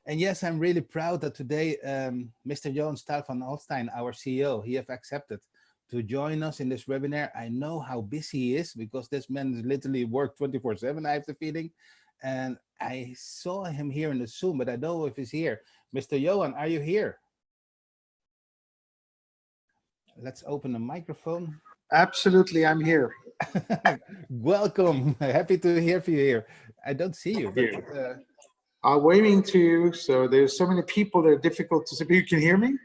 And yes, I'm really proud that today Mr. Johan Staël van Holstein, our CEO, he have accepted to join us in this webinar. I know how busy he is because this man literally work 24/7, I have the feeling. And I saw him here in the Zoom, but I don't know if he's here. Mr. Johan, are you here? Let's open the microphone. Absolutely, I'm here. Welcome. Happy to hear from you here. I don't see you, but I'm waving to you. So there's so many people that are difficult to see. But you can hear me?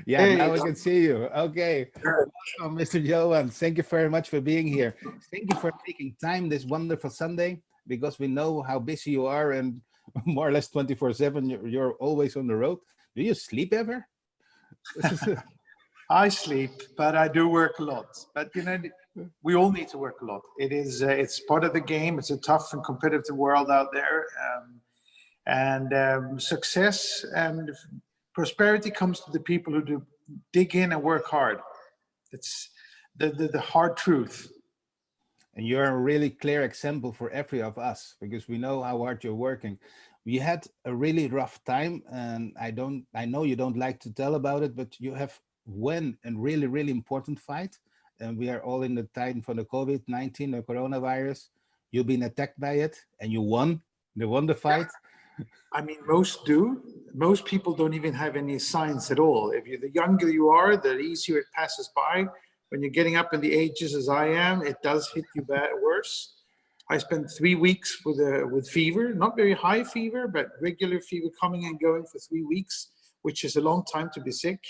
yeah, Hey. now I can see you. Okay. Welcome, Mr. Johan. Thank you very much for being here. Thank you for taking time this wonderful Sunday, because we know how busy you are and more or less 24/7. You're always on the road. Do you sleep ever? I sleep, but I do work a lot. But you know, we all need to work a lot. It's part of the game. It's a tough and competitive world out there. Success and prosperity comes to the people who do dig in and work hard. It's the hard truth. And you're a really clear example for every of us, because we know how hard you're working. We had a really rough time, and I know you don't like to tell about it, but you have won a really, really important fight. And we are all in the time for the COVID-19, the coronavirus. You've been attacked by it and you won. You won the fight. I mean, most do. Most people don't even have any signs at all. The younger you are, the easier it passes by. When you're getting up in the ages as I am, it does hit you worse. I spent 3 weeks with fever, not very high fever, but regular fever coming and going for 3 weeks, which is a long time to be sick.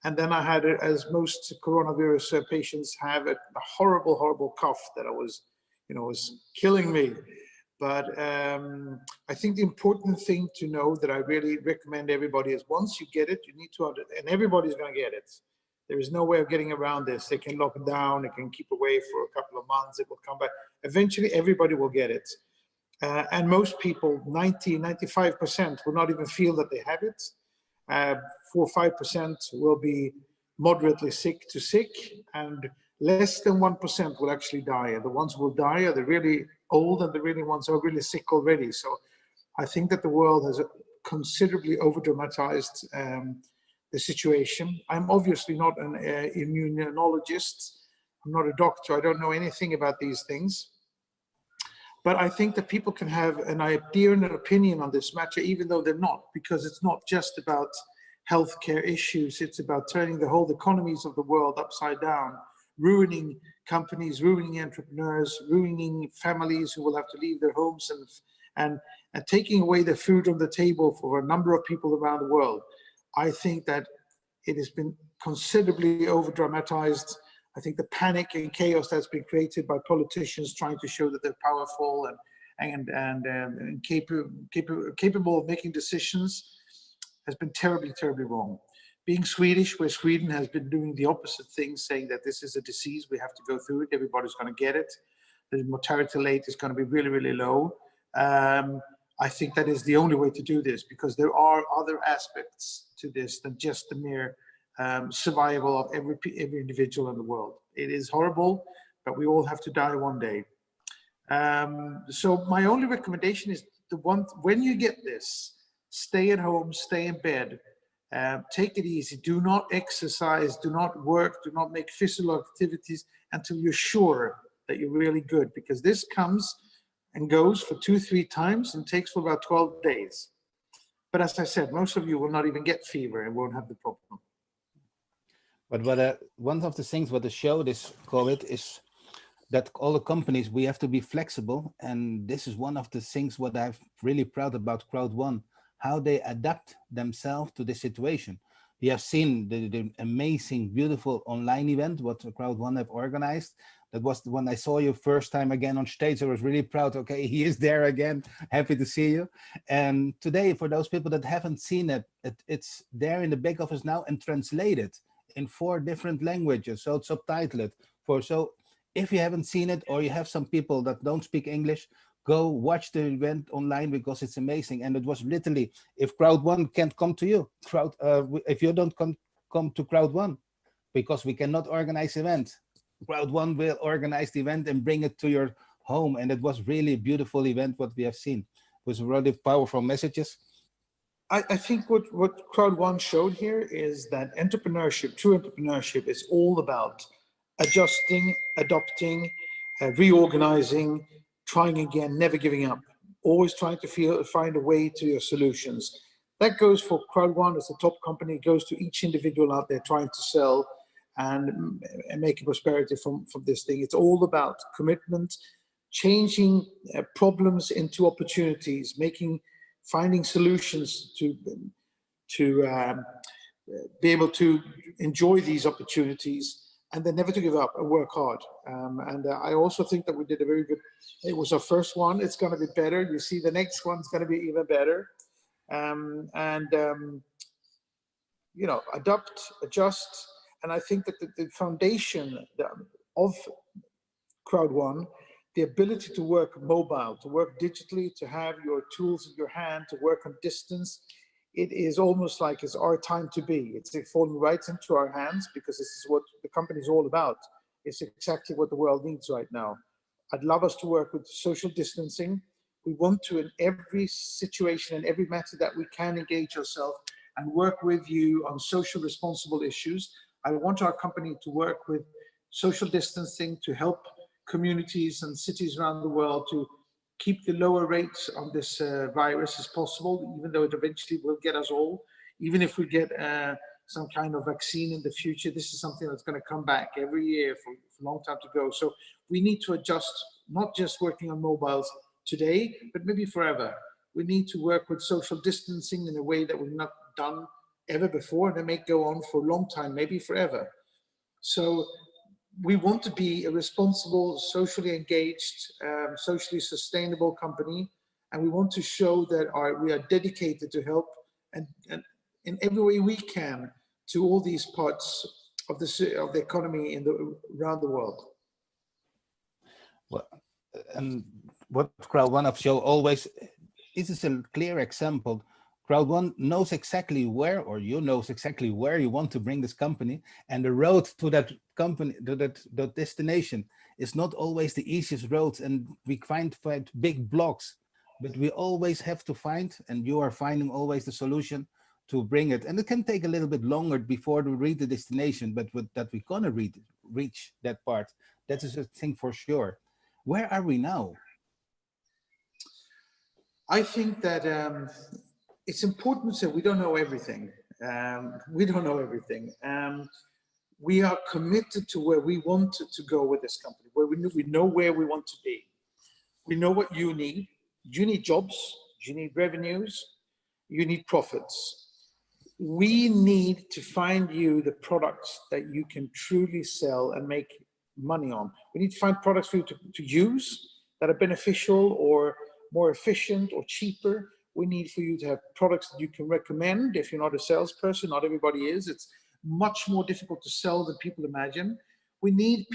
And then I had, as most coronavirus patients have, a horrible, horrible cough that was killing me. But I think the important thing to know that I really recommend everybody is, once you get it, you need to, and everybody's going to get it. There is no way of getting around this. They can lock it down, they can keep away for a couple of months, it will come back. Eventually, everybody will get it. And most people, 95% will not even feel that they have it. 4 or 5% will be moderately sick to sick, and less than 1% will actually die. And the ones who will die are the really old, and the really ones who are really sick already. So I think that the world has considerably over-dramatized the situation. I'm obviously not an immunologist. I'm not a doctor. I don't know anything about these things. But I think that people can have an idea and an opinion on this matter, even though they're not, because it's not just about healthcare issues. It's about turning the whole economies of the world upside down, ruining companies, ruining entrepreneurs, ruining families who will have to leave their homes, and taking away the food on the table for a number of people around the world. I think that it has been considerably over-dramatized. I think the panic and chaos that's been created by politicians trying to show that they're powerful and capable of making decisions has been terribly, terribly wrong. Being Swedish, where Sweden has been doing the opposite thing, saying that this is a disease, we have to go through it, everybody's going to get it, the mortality rate is going to be really, really low. I think that is the only way to do this, because there are other aspects to this than just the mere survival of every individual in the world. It is horrible, but we all have to die one day. So my only recommendation is when you get this, stay at home, stay in bed, take it easy, do not exercise, do not work, do not make physical activities until you're sure that you're really good, because this comes and goes for 2-3 times and takes for about 12 days. But as I said, most of you will not even get fever and won't have the problem. But one of the things what the show this COVID is that all the companies, we have to be flexible. And this is one of the things what I'm really proud about Crowd1, how they adapt themselves to the situation. We have seen the amazing, beautiful online event what Crowd1 have organized. That was the one I saw you first time again on stage. I was really proud. Okay, he is there again. Happy to see you. And today, for those people that haven't seen it, it's there in the back office now and translated in 4 different languages. So it's subtitled. So if you haven't seen it, or you have some people that don't speak English, go watch the event online, because it's amazing. And it was literally, if Crowd1 can't come to you, if you don't come to Crowd1, because we cannot organize events, Crowd1 will organize the event and bring it to your home. And it was really a beautiful event what we have seen. It was really powerful messages. I think what Crowd One showed here is that entrepreneurship, true entrepreneurship, is all about adjusting, adopting, reorganizing, trying again, never giving up, always trying to find a way to your solutions. That goes for Crowd One as a top company. It goes to each individual out there trying to sell and make a prosperity from this thing. It's all about commitment, changing problems into opportunities, finding solutions to be able to enjoy these opportunities, and then never to give up and work hard. I also think that we did a very good, it was our first one, it's going to be better. You see the next one's going to be even better. You know, adapt, adjust. And I think that the foundation of Crowd One, the ability to work mobile, to work digitally, to have your tools in your hand, to work on distance, it is almost like it's our time to be. It's falling right into our hands, because this is what the company is all about. It's exactly what the world needs right now. I'd love us to work with social distancing. We want to, in every situation and every matter that we can, engage ourselves and work with you on social responsible issues. I want our company to work with social distancing to help communities and cities around the world to keep the lower rates of this virus as possible, even though it eventually will get us all. Even if we get some kind of vaccine in the future, this is something that's going to come back every year for a long time to go. So we need to adjust, not just working on mobiles today, but maybe forever. We need to work with social distancing in a way that we've not done ever before, and it may go on for a long time, maybe forever. So we want to be a responsible, socially engaged, socially sustainable company, and we want to show that we are dedicated to help and in every way we can to all these parts of the economy around the world. Well, and what Crowd One of show always, this is a clear example. Crowd One knows exactly where, or you knows exactly where you want to bring this company, and the road to that company, to that destination, is not always the easiest road, and we find big blocks, but we always have to find, and you are finding always the solution to bring it. And it can take a little bit longer before we reach the destination, but that we're gonna reach that part. That is a thing for sure. Where are we now? I think that it's important to say we don't know everything. We don't know everything. We are committed to where we want to go with this company, where we know where we want to be. We know what you need. You need jobs, you need revenues, you need profits. We need to find you the products that you can truly sell and make money on. We need to find products for you to use that are beneficial or more efficient or cheaper. We need for you to have products that you can recommend. If you're not a salesperson, not everybody is. It's much more difficult to sell than people imagine. We need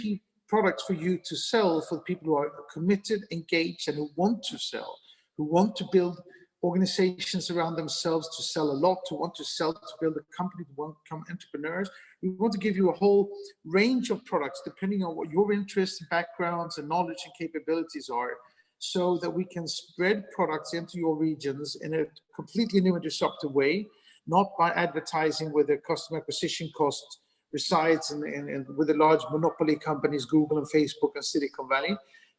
products for you to sell for the people who are committed, engaged, and who want to sell, who want to build organizations around themselves to sell a lot, to want to sell, to build a company, to want to become entrepreneurs. We want to give you a whole range of products depending on what your interests, backgrounds, and knowledge and capabilities are, so that we can spread products into your regions in a completely new and disruptive way, not by advertising where the customer acquisition cost resides with the large monopoly companies, Google and Facebook and Silicon Valley,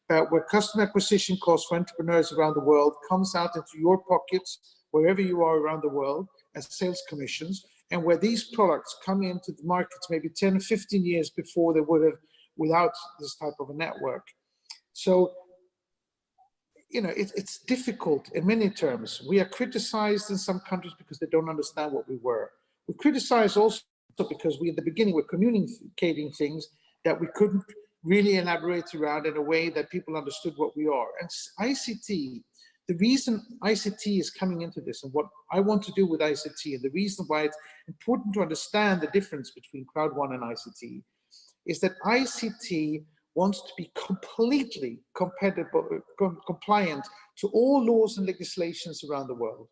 but where customer acquisition costs for entrepreneurs around the world comes out into your pockets, wherever you are around the world, as sales commissions, and where these products come into the markets maybe 10 or 15 years before they would have without this type of a network. So, you know, it's difficult in many terms. We are criticized in some countries because they don't understand what we were. We criticize also because we, at the beginning, were communicating things that we couldn't really elaborate around in a way that people understood what we are. And ICT, the reason ICT is coming into this and what I want to do with ICT, and the reason why it's important to understand the difference between Crowd One and ICT, is that ICT wants to be completely compliant to all laws and legislations around the world.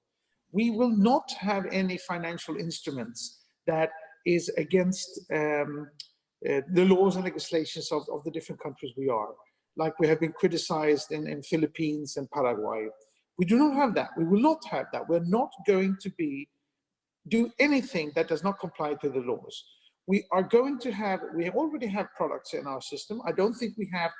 We will not have any financial instruments that is against the laws and legislations of the different countries we are, like we have been criticized in Philippines and Paraguay. We do not have that. We will not have that. We're not going to do anything that does not comply to the laws. We are going to have, we already have products in our system. I don't think we have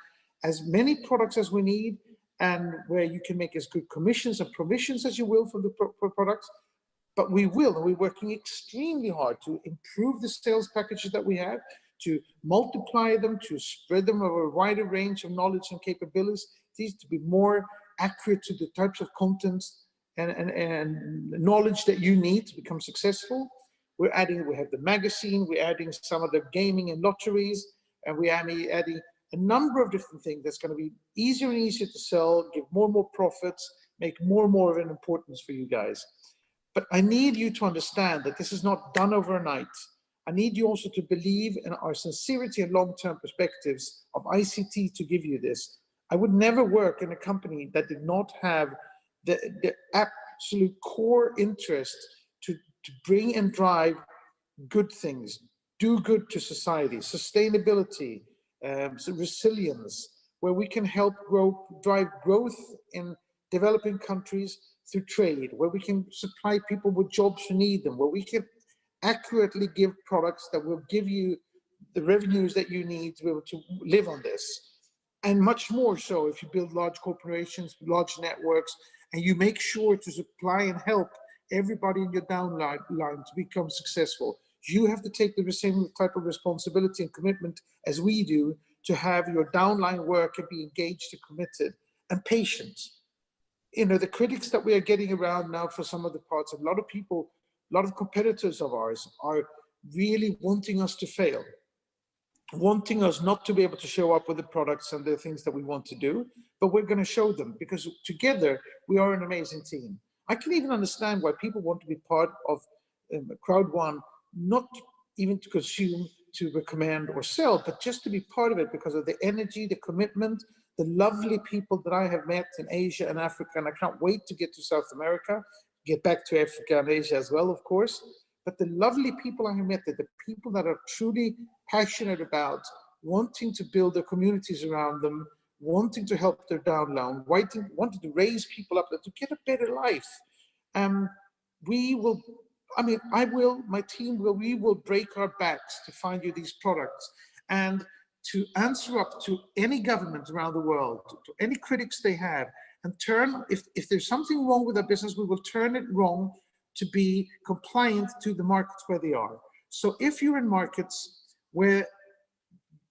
as many products as we need, and where you can make as good commissions and provisions as you will for the products, but we will, and we're working extremely hard to improve the sales packages that we have, to multiply them, to spread them over a wider range of knowledge and capabilities, to be more accurate to the types of contents and knowledge that you need to become successful. We have the magazine, we're adding some of the gaming and lotteries, and we're adding a number of different things that's going to be easier and easier to sell, give more and more profits, make more and more of an importance for you guys. But I need you to understand that this is not done overnight. I need you also to believe in our sincerity and long-term perspectives of ICT to give you this. I would never work in a company that did not have the absolute core interest to bring and drive good things, do good to society, sustainability, resilience, where we can help drive growth in developing countries through trade, where we can supply people with jobs who need them, where we can accurately give products that will give you the revenues that you need to be able to live on this. And much more so if you build large corporations, large networks, and you make sure to supply and help everybody in your downline to become successful. You have to take the same type of responsibility and commitment as we do to have your downline work and be engaged and committed and patient. You know, the critics that we are getting around now for some of the parts, a lot of people, a lot of competitors of ours are really wanting us to fail, wanting us not to be able to show up with the products and the things that we want to do, but we're going to show them because together we are an amazing team. I can even understand why people want to be part of Crowd One, not even to consume, to recommend or sell, but just to be part of it because of the energy, the commitment, the lovely people that I have met in Asia and Africa, and I can't wait to get to South America, get back to Africa and Asia as well, of course. But the lovely people I have met, the people that are truly passionate about wanting to build their communities around them, wanting to help their downline, wanting to raise people up to get a better life. We will, my team will, we will break our backs to find you these products and to answer up to any government around the world, to any critics they have, and turn, if there's something wrong with our business, we will turn it wrong to be compliant to the markets where they are. So if you're in markets where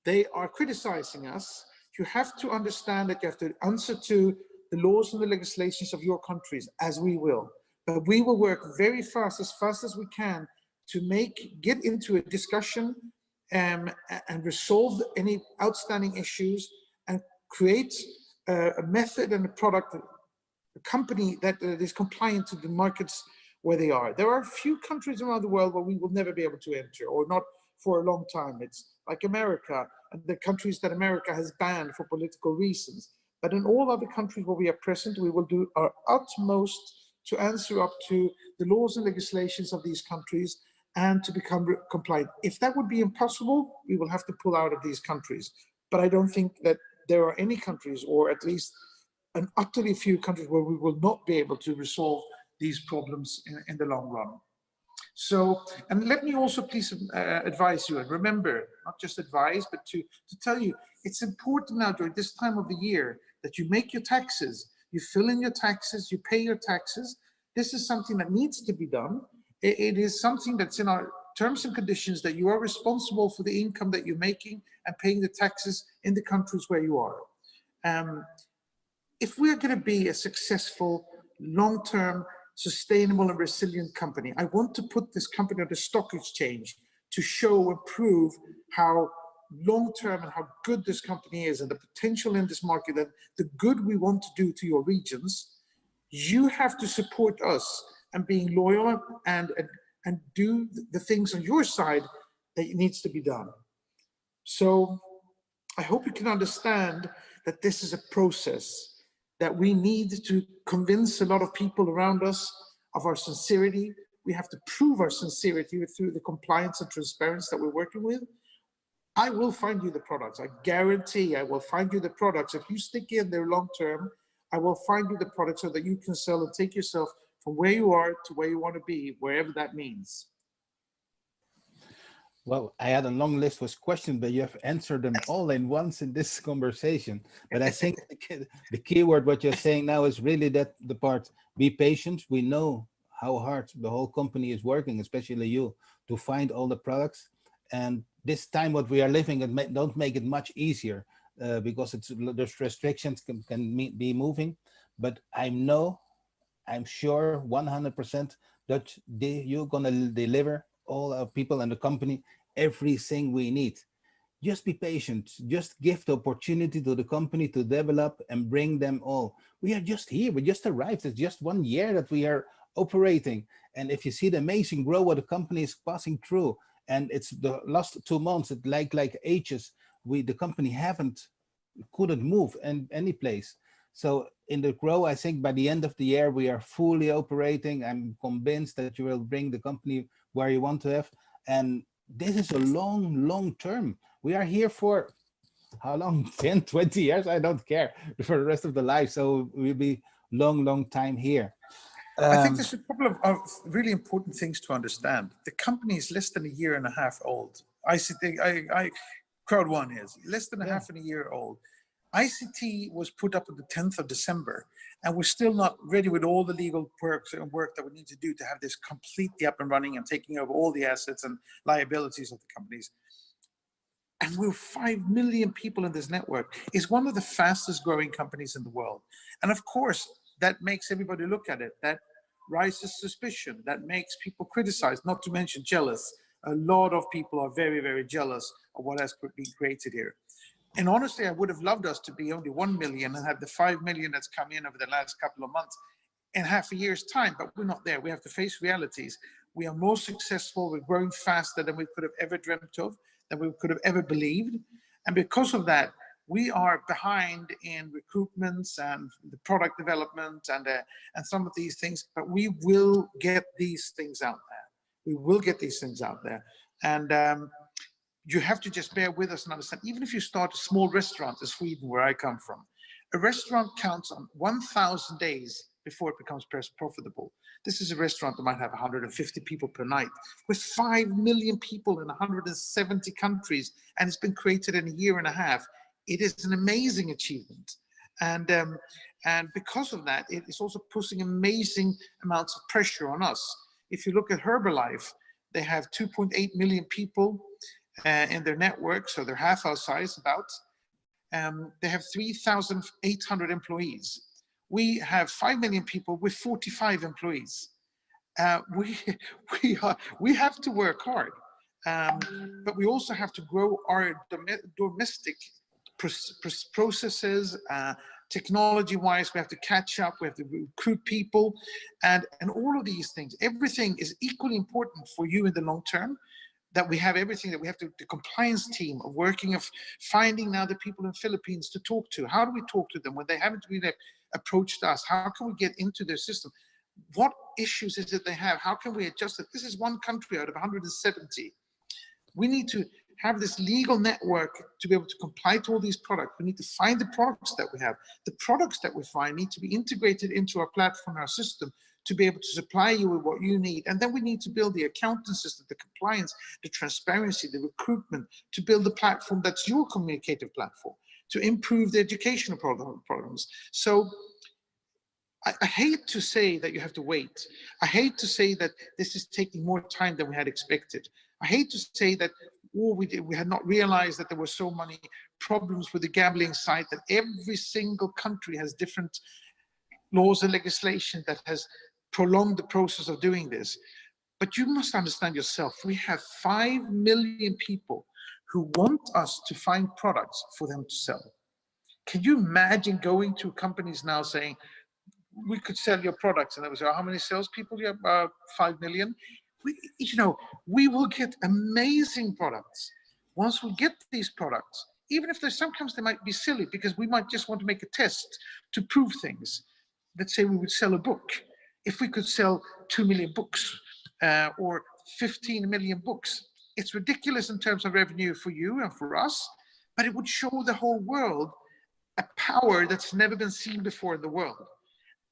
they are criticizing us, you have to understand that you have to answer to the laws and the legislations of your countries, as we will. But we will work very fast as we can, to get into a discussion and resolve any outstanding issues and create a method and a product, a company that is compliant to the markets where they are. There are a few countries around the world where we will never be able to enter, or not for a long time. It's like America and the countries that America has banned for political reasons. But in all other countries where we are present, we will do our utmost to answer up to the laws and legislations of these countries and to become compliant. If that would be impossible, we will have to pull out of these countries. But I don't think that there are any countries, or at least an utterly few countries, where we will not be able to resolve these problems in the long run. So, and let me also please advise you, and remember, not just advise, but to tell you, it's important now during this time of the year that you make your taxes, you fill in your taxes, you pay your taxes. This is something that needs to be done. It is something that's in our terms and conditions, that you are responsible for the income that you're making and paying the taxes in the countries where you are. If we're going to be a successful, long-term, sustainable and resilient company, I want to put this company on the stock exchange to show and prove how long-term and how good this company is and the potential in this market and the good we want to do to your regions. You have to support us and being loyal and do the things on your side that needs to be done. So I hope you can understand that this is a process, that we need to convince a lot of people around us of our sincerity. We have to prove our sincerity through the compliance and transparency that we're working with. I will find you the products. I guarantee I will find you the products. If you stick in there long term, I will find you the product so that you can sell and take yourself from where you are to where you want to be, wherever that means. Well, I had a long list with questions, but you have answered them all in once in this conversation. But I think the key word, what you're saying now, is really that the part, be patient. We know how hard the whole company is working, especially you, to find all the products. And this time, what we are living, don't make it much easier because there's restrictions be moving. But I'm sure 100% that you're gonna deliver all our people and the company everything we need. Just be patient. Just give the opportunity to the company to develop and bring them all. We are just here. We just arrived. It's just 1 year that we are operating. And if you see the amazing growth what the company is passing through, and it's the last 2 months, it like ages. The company couldn't move in any place. So in the grow, I think by the end of the year, we are fully operating. I'm convinced that you will bring the company where you want to have. And this is a long term. We are here for how long? 10, 20 years? I don't care for the rest of the life. So we'll be long time here. I think there's a couple of really important things to understand. The company is less than a year and a half old. Crowd One is less than a half and a year old. ICT was put up on the 10th of December, and we're still not ready with all the legal work that we need to do to have this completely up and running and taking over all the assets and liabilities of the companies. And we're 5 million people in this network. It's one of the fastest growing companies in the world. And of course, that makes everybody look at it. That raises suspicion. That makes people criticize, not to mention jealous. A lot of people are very jealous of what has been created here. And honestly, I would have loved us to be only 1 million and have the 5 million that's come in over the last couple of months in half a year's time, but we're not there. We have to face realities. We are more successful. We're growing faster than we could have ever dreamt of, than we could have ever believed. And because of that, we are behind in recruitments and the product development and some of these things, but we will get these things out there. We will get these things out there. And you have to just bear with us and understand, even if you start a small restaurant in Sweden, where I come from, a restaurant counts on 1,000 days before it becomes profitable. This is a restaurant that might have 150 people per night, with 5 million people in 170 countries, and it's been created in a year and a half. It is an amazing achievement. And because of that, it is also putting amazing amounts of pressure on us. If you look at Herbalife, they have 2.8 million people in their network, so they're half our size about. They have 3,800 employees. We have 5 million people with 45 employees. We have to work hard, but we also have to grow our domestic processes. Technology-wise, we have to catch up. We have to recruit people, and all of these things. Everything is equally important for you in the long term. That we have everything, that we have the compliance team of working, of finding now the people in the Philippines to talk to. How do we talk to them when they haven't really approached us? How can we get into their system? What issues is it they have? How can we adjust it? This is one country out of 170. We need to have this legal network to be able to comply to all these products. We need to find the products that we have. The products that we find need to be integrated into our platform, our system, to be able to supply you with what you need. And then we need to build the accounting system, the compliance, the transparency, the recruitment, to build the platform that's your communicative platform, to improve the educational programs. So I hate to say that you have to wait. I hate to say that this is taking more time than we had expected. I hate to say that we had not realized that there were so many problems with the gambling side, that every single country has different laws and legislation that has prolonged the process of doing this. But you must understand yourself, we have 5 million people who want us to find products for them to sell. Can you imagine going to companies now saying, we could sell your products? And they would say, how many salespeople do you have? 5 million. We will get amazing products. Once we get these products, even if there's sometimes they might be silly, because we might just want to make a test to prove things. Let's say we would sell a book. If we could sell 2 million books or 15 million books, it's ridiculous in terms of revenue for you and for us, but it would show the whole world a power that's never been seen before in the world.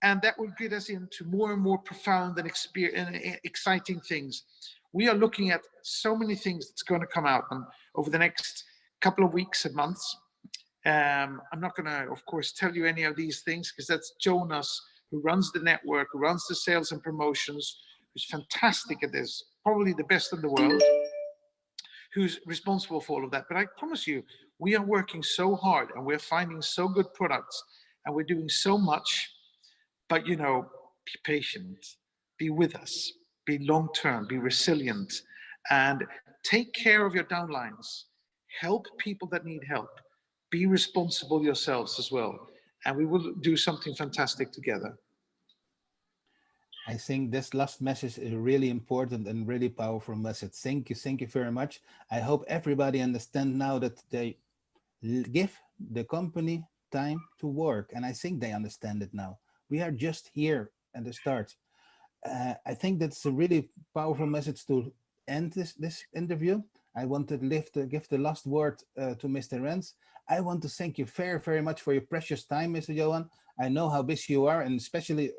And that will get us into more and more profound and exciting things. We are looking at so many things that's going to come out over the next couple of weeks and months. I'm not going to, of course, tell you any of these things because that's Jonas, who runs the network, who runs the sales and promotions, who's fantastic at this, probably the best in the world, who's responsible for all of that. But I promise you, we are working so hard and we're finding so good products and we're doing so much. But, you know, be patient, be with us, be long-term, be resilient, and take care of your downlines. Help people that need help. Be responsible yourselves as well. And we will do something fantastic together. I think this last message is really important and really powerful message. Thank you very much. I hope everybody understands now that they give the company time to work. And I think they understand it now. We are just here at the start. I think that's a really powerful message to end this interview. I want to give the last word to Mr. Rens. I want to thank you very much for your precious time, Mr. Johan. I know how busy you are, and especially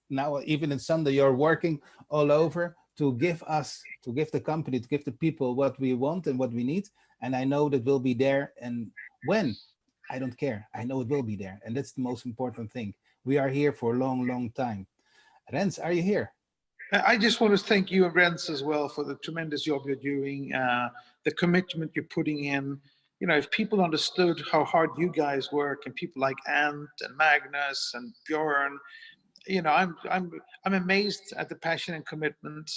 now, even in Sunday, you're working all over to give the company, to give the people what we want and what we need. And I know that we'll be there. And when? I don't care. I know it will be there. And that's the most important thing. We are here for a long time. Rens, are you here? I just want to thank you and Rens as well for the tremendous job you're doing, the commitment you're putting in. You know, if people understood how hard you guys work, and people like Ant and Magnus and Bjorn, you know, I'm amazed at the passion and commitment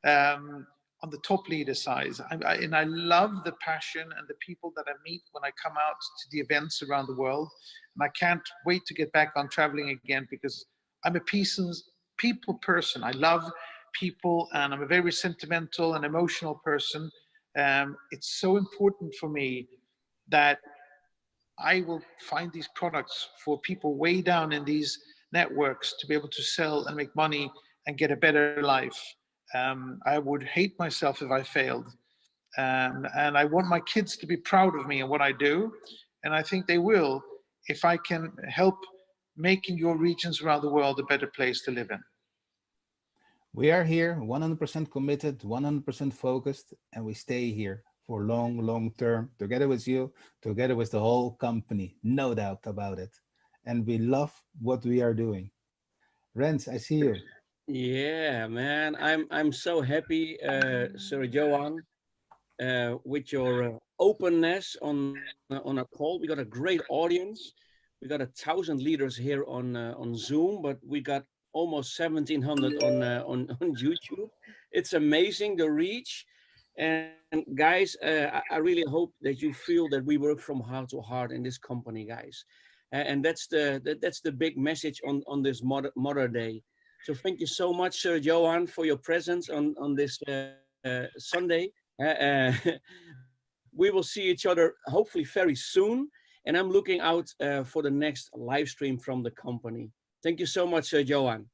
on the top leader side. And I love the passion and the people that I meet when I come out to the events around the world. And I can't wait to get back on traveling again because I'm a people person. I love people and I'm a very sentimental and emotional person. It's so important for me that I will find these products for people way down in these networks to be able to sell and make money and get a better life. I would hate myself if I failed. And I want my kids to be proud of me and what I do. And I think they will if I can help making your regions around the world a better place to live in. We are here 100% committed, 100% focused, and we stay here for long term, together with you, together with the whole company, no doubt about it. And we love what we are doing. Rens, I see you. Yeah, man, I'm so happy, Sir Johan, with your openness on a call. We got a great audience. We got 1,000 leaders here on Zoom, but we got almost 1,700 on YouTube. It's amazing the reach. And guys, I really hope that you feel that we work from heart to heart in this company, guys. And that's the big message on this Mother Day. So thank you so much, Sir Johan, for your presence on this Sunday. We will see each other hopefully very soon. And I'm looking out for the next live stream from the company. Thank you so much, Sir Johan.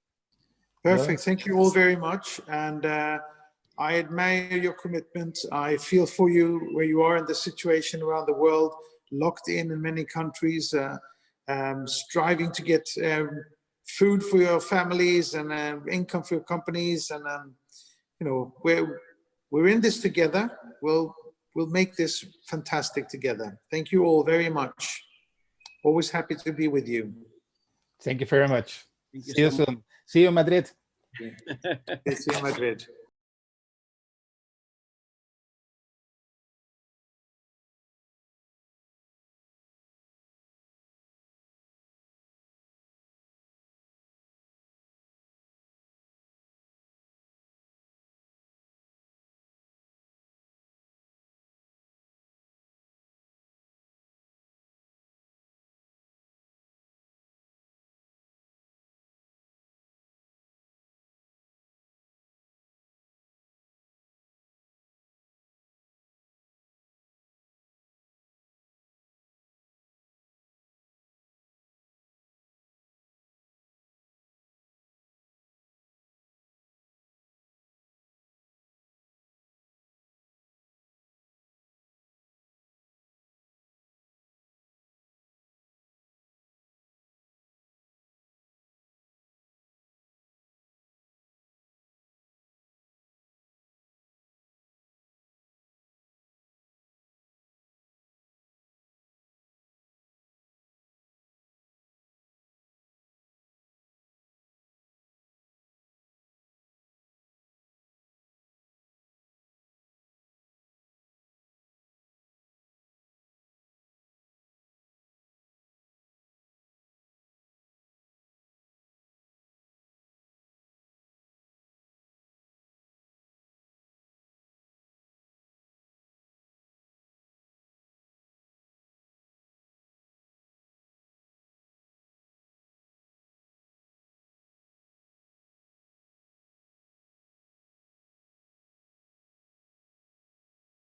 Perfect. Thank you all very much. And I admire your commitment. I feel for you where you are in the situation around the world, locked in many countries, striving to get food for your families and income for your companies. And, you know, we're in this together. We'll make this fantastic together. Thank you all very much. Always happy to be with you. Thank you very much. Thank you See you so much. soon. See you in Madrid. See you in Madrid.